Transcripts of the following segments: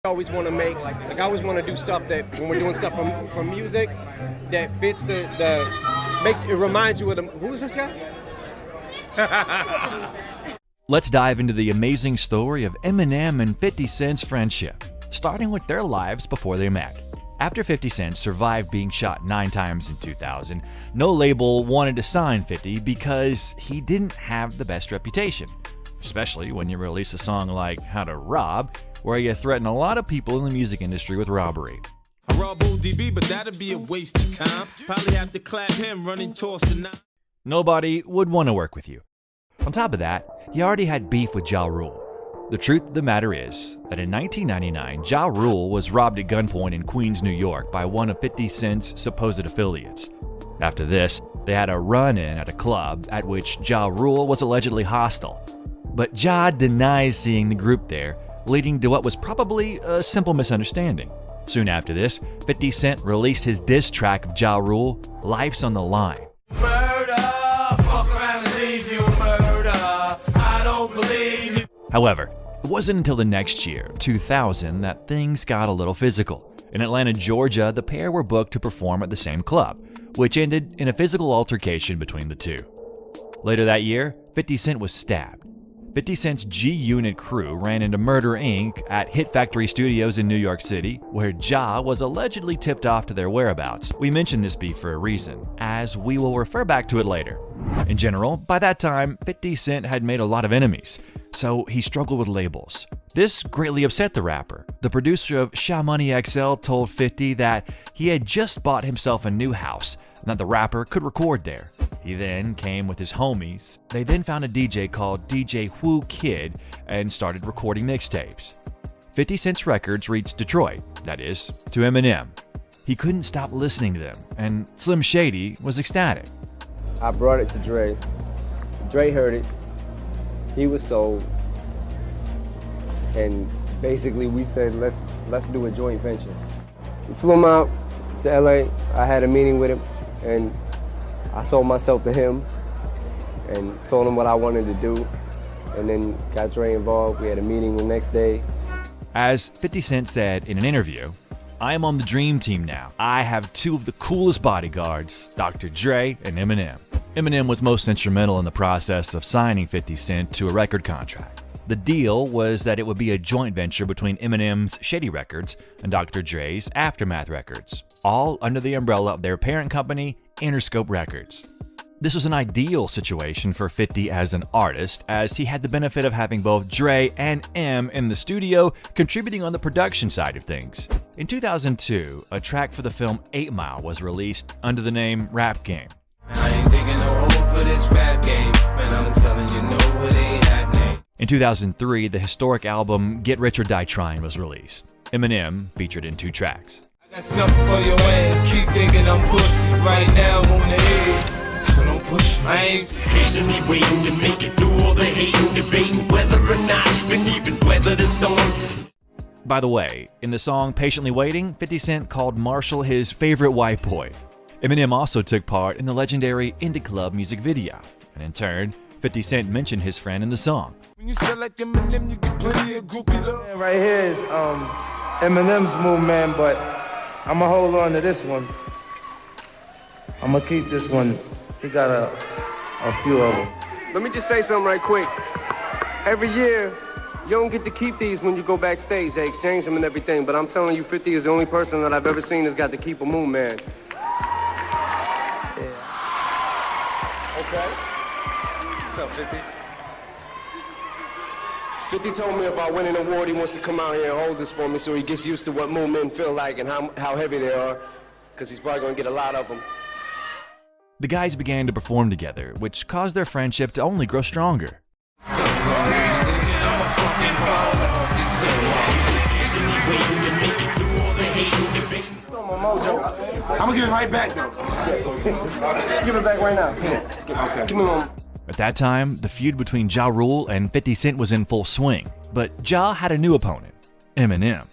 I always want to make, like I always want to do stuff that when we're doing stuff for music that fits makes it reminds you of who is this guy? Let's dive into the amazing story of Eminem and 50 Cent's friendship, starting with their lives before they met. After 50 Cent survived being shot 9 times in 2000, no label wanted to sign 50 because he didn't have the best reputation, especially when you release a song like How to Rob, where you threaten a lot of people in the music industry with robbery. I rob ODB, but that'd be a waste of time. Probably have to clap him running towards the night. Nobody would want to work with you. On top of that, he already had beef with Ja Rule. The truth of the matter is that in 1999, Ja Rule was robbed at gunpoint in Queens, New York by one of 50 Cent's supposed affiliates. After this, they had a run-in at a club at which Ja Rule was allegedly hostile. But Ja denies seeing the group there, leading to what was probably a simple misunderstanding. Soon after this, 50 Cent released his diss track of Ja Rule, Life's on the Line. Murder, fuck around and leave you murder. I don't believe you. However, it wasn't until the next year, 2000, that things got a little physical. In Atlanta, Georgia, the pair were booked to perform at the same club, which ended in a physical altercation between the two. Later that year, 50 Cent was stabbed. 50 Cent's G-Unit crew ran into Murder Inc. at Hit Factory Studios in New York City, where Ja was allegedly tipped off to their whereabouts. We mention this beef for a reason, as we will refer back to it later. In general, by that time, 50 Cent had made a lot of enemies, so he struggled with labels. This greatly upset the rapper. The producer of Sha Money XL told 50 that he had just bought himself a new house and that the rapper could record there. He then came with his homies. They then found a DJ called DJ Whoo Kid and started recording mixtapes. 50 Cent's records reached Detroit, that is, to Eminem. He couldn't stop listening to them, and Slim Shady was ecstatic. I brought it to Dre. Dre heard it. He was sold. And basically we said, let's do a joint venture. We flew him out to LA. I had a meeting with him, and I sold myself to him and told him what I wanted to do, and then got Dre involved. We had a meeting the next day. As 50 Cent said in an interview, "I am on the dream team now. I have 2 of the coolest bodyguards, Dr. Dre and Eminem." Eminem was most instrumental in the process of signing 50 Cent to a record contract. The deal was that it would be a joint venture between Eminem's Shady Records and Dr. Dre's Aftermath Records, all under the umbrella of their parent company, Interscope Records. This was an ideal situation for 50 as an artist, as he had the benefit of having both Dre and M in the studio, contributing on the production side of things. In 2002, a track for the film 8 Mile was released under the name Rap Game. I ain't digging no hole for this rap game. Man, I'm telling you, no, it ain't happening. In 2003, the historic album Get Rich or Die Trying was released. Eminem featured in 2 tracks. I got something for your ass. Keep thinking I'm pussy right now on the edge. So don't push my ain't patiently waiting to make it through all the hating, debating whether or not you can even weather the storm. By the way, in the song Patiently Waiting, 50 Cent called Marshall his favorite white boy. Eminem also took part in the legendary Indie Club music video, and in turn, 50 Cent mentioned his friend in the song. when you select Eminem, you get plenty of groupie love. Right here is Eminem's move, man, but I'ma hold on to this one. I'ma keep this one. He got a few of them. Let me just say something right quick. Every year, you don't get to keep these when you go backstage. They exchange them and everything, but I'm telling you, 50 is the only person that I've ever seen that's got to keep a moon, man. Yeah. Okay. What's up, 50? 50 told me if I win an award, he wants to come out here and hold this for me so he gets used to what moon men feel like and how heavy they are, because he's probably going to get a lot of them. The guys began to perform together, which caused their friendship to only grow stronger. I'm gonna give it right back, though. Just give it back right now. Okay. Give me one. At that time, the feud between Ja Rule and 50 Cent was in full swing, but Ja had a new opponent, Eminem.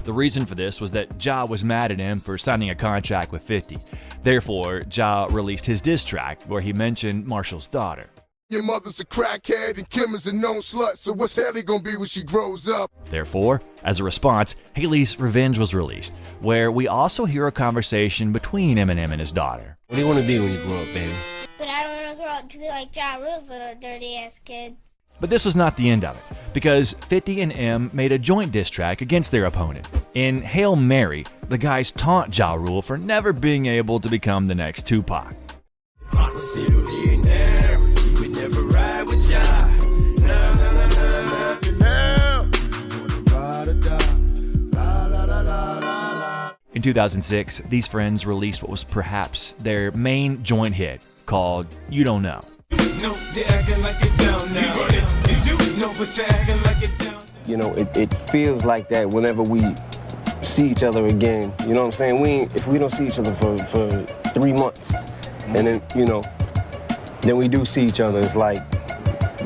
The reason for this was that Ja was mad at him for signing a contract with 50. Therefore, Ja released his diss track where he mentioned Marshall's daughter. Your mother's a crackhead and Kim is a known slut, so what's Haley gonna be when she grows up? Therefore, as a response, Haley's Revenge was released, where we also hear a conversation between Eminem and his daughter. What do you want to be when you grow up, baby? But I don't want to grow up to be like Ja Rule's little dirty-ass kid. But this was not the end of it, because 50 and M made a joint diss track against their opponent. In Hail Mary, the guys taunt Ja Rule for never being able to become the next Tupac. In 2006, these friends released what was perhaps their main joint hit, called You Don't Know. You know, it feels like that whenever we see each other again. You know what I'm saying? If we don't see each other for 3 months, and then, you know, then we do see each other, it's like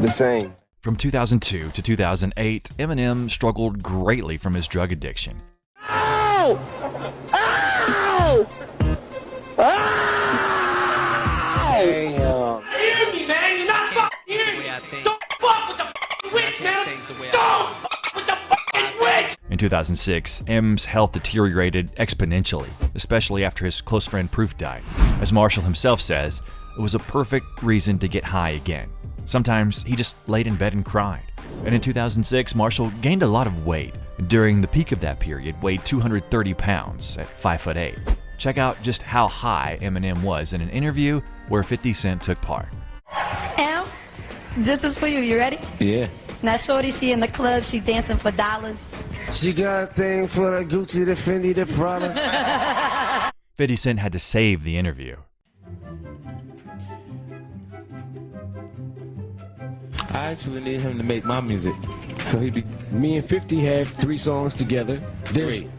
the same. From 2002 to 2008, Eminem struggled greatly from his drug addiction. Ow! Ow! Ow! Damn. Hear me, man. You're not fucking hearing me. Don't fuck with the fucking witch, man. Don't fuck with the fucking witch. In 2006, M's health deteriorated exponentially, especially after his close friend Proof died. As Marshall himself says, it was a perfect reason to get high again. Sometimes he just laid in bed and cried. And in 2006, Marshall gained a lot of weight. During the peak of that period, weighed 230 pounds at 5'8". Check out just how high Eminem was in an interview where 50 Cent took part. Em, this is for you. You ready? Yeah. Now, shorty, she in the club. She dancing for dollars. She got a thing for the Gucci, the Fendi, the Prada. 50 Cent had to save the interview. I actually need him to make my music. So he'd be. Me and 50 have 3 songs together. There's Great.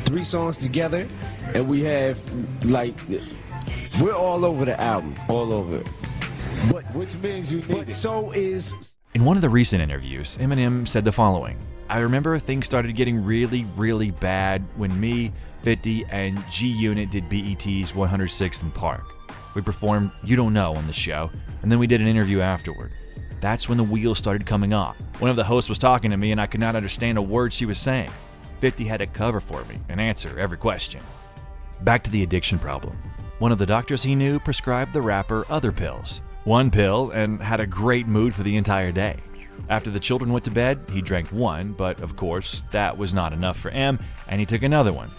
3 songs together, and we have, like, we're all over the album. all over it. But, Which means you need but it. so is In one of the recent interviews, Eminem said the following: "I remember things started getting really, really bad when me, 50, and G-Unit did BET's 106th and Park. We performed You Don't Know on the show, and then we did an interview afterward. That's when the wheels started coming off. One of the hosts was talking to me and I could not understand a word she was saying. 50 had to cover for me and answer every question." Back to the addiction problem. One of the doctors he knew prescribed the rapper other pills. One pill and had a great mood for the entire day. After the children went to bed, he drank one, but of course, that was not enough for M, and he took another one.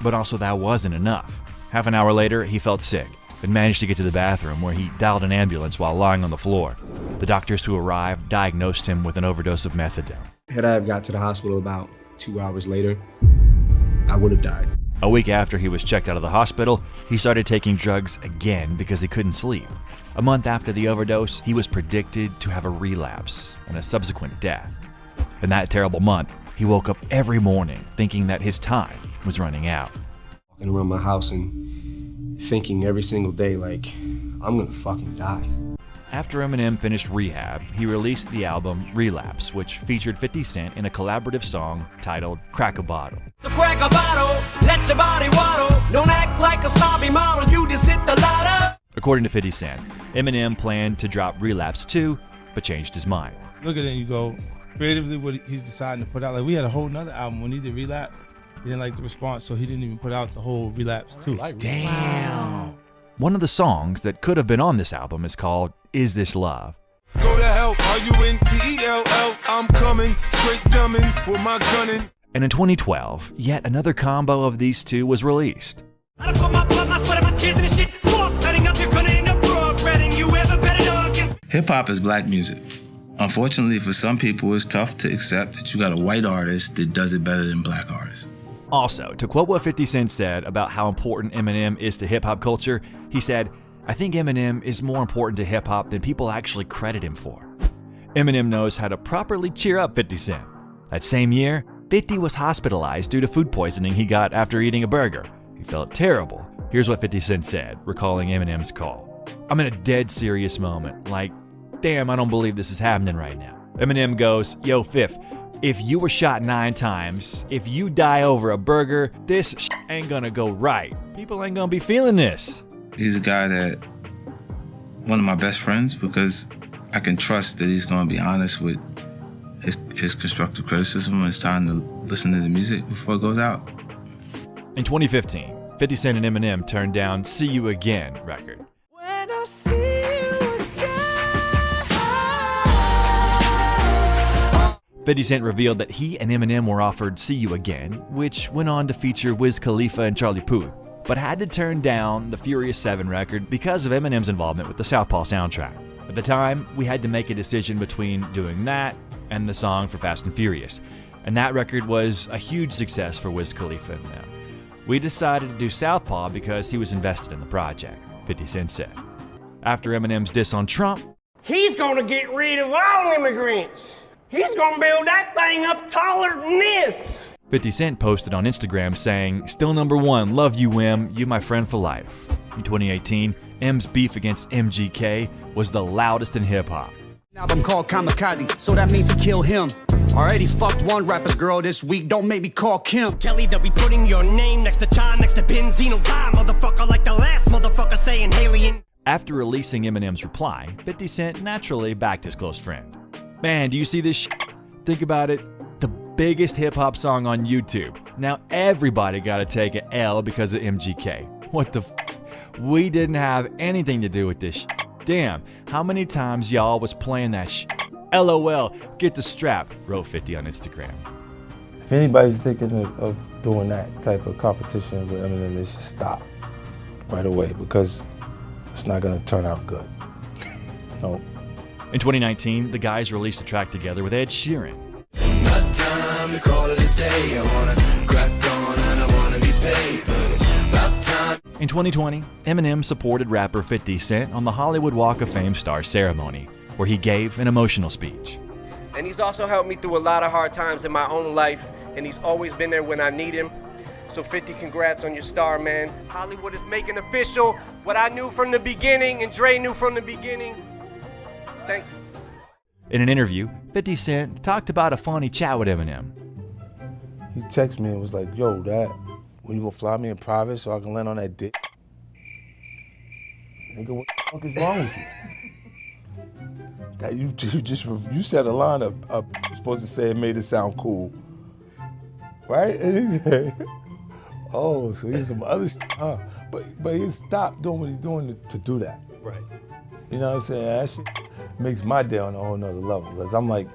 But also that wasn't enough. Half an hour later, he felt sick and managed to get to the bathroom, where he dialed an ambulance while lying on the floor. The doctors who arrived diagnosed him with an overdose of methadone. had I have got to the hospital about 2 hours later, I would have died. A week after he was checked out of the hospital, he started taking drugs again because he couldn't sleep. A month after the overdose, he was predicted to have a relapse and a subsequent death. In that terrible month, he woke up every morning thinking that his time was running out. Walking around my house and thinking every single day, like, I'm gonna fucking die. After Eminem finished rehab, he released the album Relapse, which featured 50 Cent in a collaborative song titled Crack a Bottle. So crack a bottle, let your body waddle. Don't act like a snobby model, you just hit the lotto. According to 50 Cent, Eminem planned to drop Relapse 2, but changed his mind. Look at it and you go, creatively what he's deciding to put out. Like, we had a whole nother album when he did Relapse. He didn't like the response, so he didn't even put out the whole Relapse 2. Damn. One of the songs that could have been on this album is called Is This Love? Go to hell, R-U-N-T-E-L-L. I'm coming, straight dumbing with my gunning. And in 2012, yet another combo of these two was released. I put my blood, my sweat, and my tears in the shit. Swamp letting up, you're gonna end up broad breading. You ever better dog is. Hip hop is black music. Unfortunately, for some people, it's tough to accept that you got a white artist that does it better than black artists. Also, to quote what 50 Cent said about how important Eminem is to hip-hop culture, he said, "I think Eminem is more important to hip-hop than people actually credit him for." Eminem knows how to properly cheer up 50 Cent. That same year, 50 was hospitalized due to food poisoning he got after eating a burger. He felt terrible. Here's what 50 Cent said, recalling Eminem's call. "I'm in a dead serious moment. Like, damn, I don't believe this is happening right now." Eminem goes, "Yo, Fifth, if you were shot 9 times, if you die over a burger, this ain't gonna go right. People ain't gonna be feeling this." He's a guy that, one of my best friends, because I can trust that he's gonna be honest with his constructive criticism when it's time to listen to the music before it goes out. In 2015, 50 Cent and Eminem turned down See You Again record. When I see you again. 50 Cent revealed that he and Eminem were offered See You Again, which went on to feature Wiz Khalifa and Charlie Puth, but had to turn down the Furious 7 record because of Eminem's involvement with the Southpaw soundtrack. At the time, we had to make a decision between doing that and the song for Fast and Furious, and that record was a huge success for Wiz Khalifa and them. We decided to do Southpaw because he was invested in the project, 50 Cent said. After Eminem's diss on Trump, He's gonna get rid of all immigrants. He's gonna build that thing up taller than this. 50 Cent posted on Instagram saying, "Still number one, love you Em, you my friend for life." In 2018, M's beef against MGK was the loudest in hip-hop. Album called Kamikaze, so that means he killed him. Already fucked one rapper's girl this week, don't make me call Kim. Kelly, they'll be putting your name next to John, next to Benzino. Die, motherfucker, like the last motherfucker saying Haley. After releasing Eminem's reply, 50 Cent naturally backed his close friend. Man, do you see this shit? Think about it. The biggest hip-hop song on YouTube. Now everybody gotta take an L because of MGK. What the f? We didn't have anything to do with this shit. Damn, how many times y'all was playing that shit? LOL, get the strap, wrote 50 on Instagram. If anybody's thinking of doing that type of competition with Eminem, they should stop right away because it's not going to turn out good. No. In 2019, the guys released a track together with Ed Sheeran. Not time to call it a day. I wanna crack on and I wanna be paid, but it's about time. In 2020, Eminem supported rapper 50 Cent on the Hollywood Walk of Fame star ceremony, where he gave an emotional speech. And he's also helped me through a lot of hard times in my own life, and he's always been there when I need him. So 50, congrats on your star, man. Hollywood is making official what I knew from the beginning and Dre knew from the beginning. Thank you. In an interview, 50 Cent talked about a funny chat with Eminem. He texted me and was like, "Yo, Dad, when you gonna fly me in private so I can land on that dick?" Nigga, what the fuck is wrong with you? That you said a line of you're supposed to say it made it sound cool, right? And he said, "Oh, so here's some other shit, huh?" But he stopped doing what he's doing to do that. Right. You know what I'm saying? That shit makes my day on a whole nother level. Because I'm like,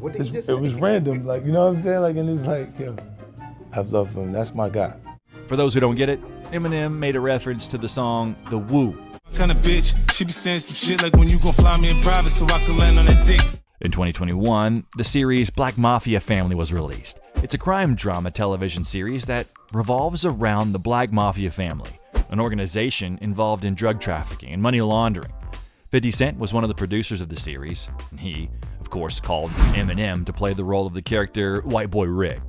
What did you just say? it was random, like, you know what I'm saying? Like, and it's like, yo, I've loved him. That's my guy. For those who don't get it, Eminem made a reference to the song The Woo. Kind of bitch, she be saying some shit like when you gon' fly me in private so I can land on that dick. In 2021, the series Black Mafia Family was released. It's a crime drama television series that revolves around the Black Mafia family, an organization involved in drug trafficking and money laundering. 50 Cent was one of the producers of the series, and he, of course, called Eminem to play the role of the character White Boy Rick.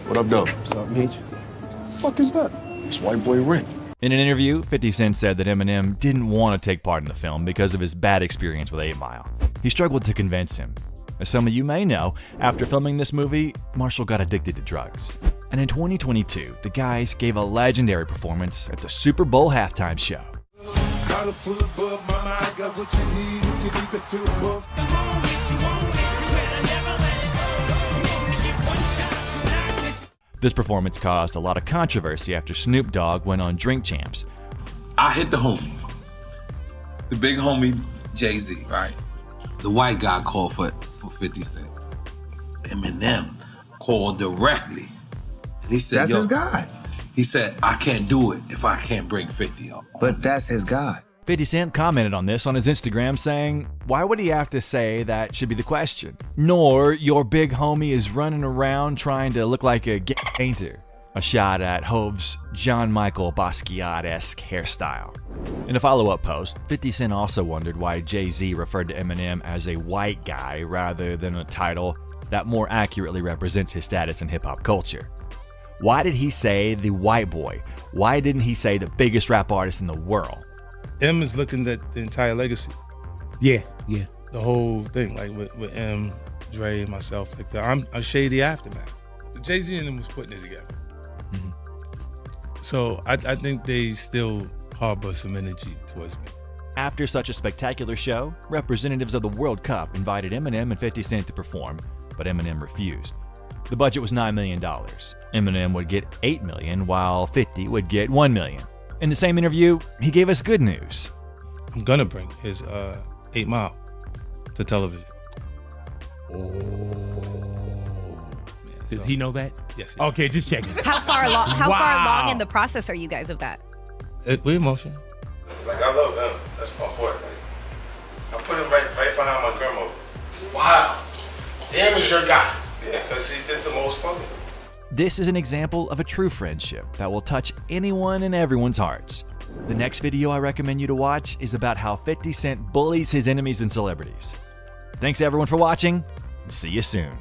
What up, though? What's up, Meech? Fuck is that? It's White Boy Rick. In an interview, 50 Cent said that Eminem didn't want to take part in the film because of his bad experience with 8 Mile. He struggled to convince him. As some of you may know, after filming this movie, Marshall got addicted to drugs. And in 2022, the guys gave a legendary performance at the Super Bowl halftime show. This performance caused a lot of controversy after Snoop Dogg went on Drink Champs. I hit the homie, the big homie Jay-Z, right? The white guy called for 50 Cent. Eminem called directly. And he said, That's yo, his guy. He said, I can't do it if I can't bring 50 up. But that's his guy. 50 Cent commented on this on his Instagram saying, "Why would he have to say that should be the question? Nor your big homie is running around trying to look like a gay painter." A shot at Hove's John Michael Basquiat-esque hairstyle. In a follow-up post, 50 Cent also wondered why Jay-Z referred to Eminem as a white guy rather than a title that more accurately represents his status in hip-hop culture. Why did he say the white boy? Why didn't he say the biggest rap artist in the world? M is looking at the entire legacy. Yeah. The whole thing, like with M, Dre, and myself, like I'm a shady aftermath. Jay-Z and them was putting it together. So I think they still harbor some energy towards me. After such a spectacular show, representatives of the World Cup invited Eminem and 50 Cent to perform, but Eminem refused. The budget was $9 million. Eminem would get $8 million, while 50 would get $1 million. In the same interview, he gave us good news. I'm gonna bring his 8 Mile to television. Does he know that? Yes. Okay, just checking. How far along? How far Wow. along in the process are you guys of that? We're emotional. Like, I love him. That's my boy. Like, I put him right behind my grandmother. Wow. Him is your guy. Yeah, because he did the most for me. This is an example of a true friendship that will touch anyone and everyone's hearts. The next video I recommend you to watch is about how 50 Cent bullies his enemies and celebrities. Thanks everyone for watching, and see you soon.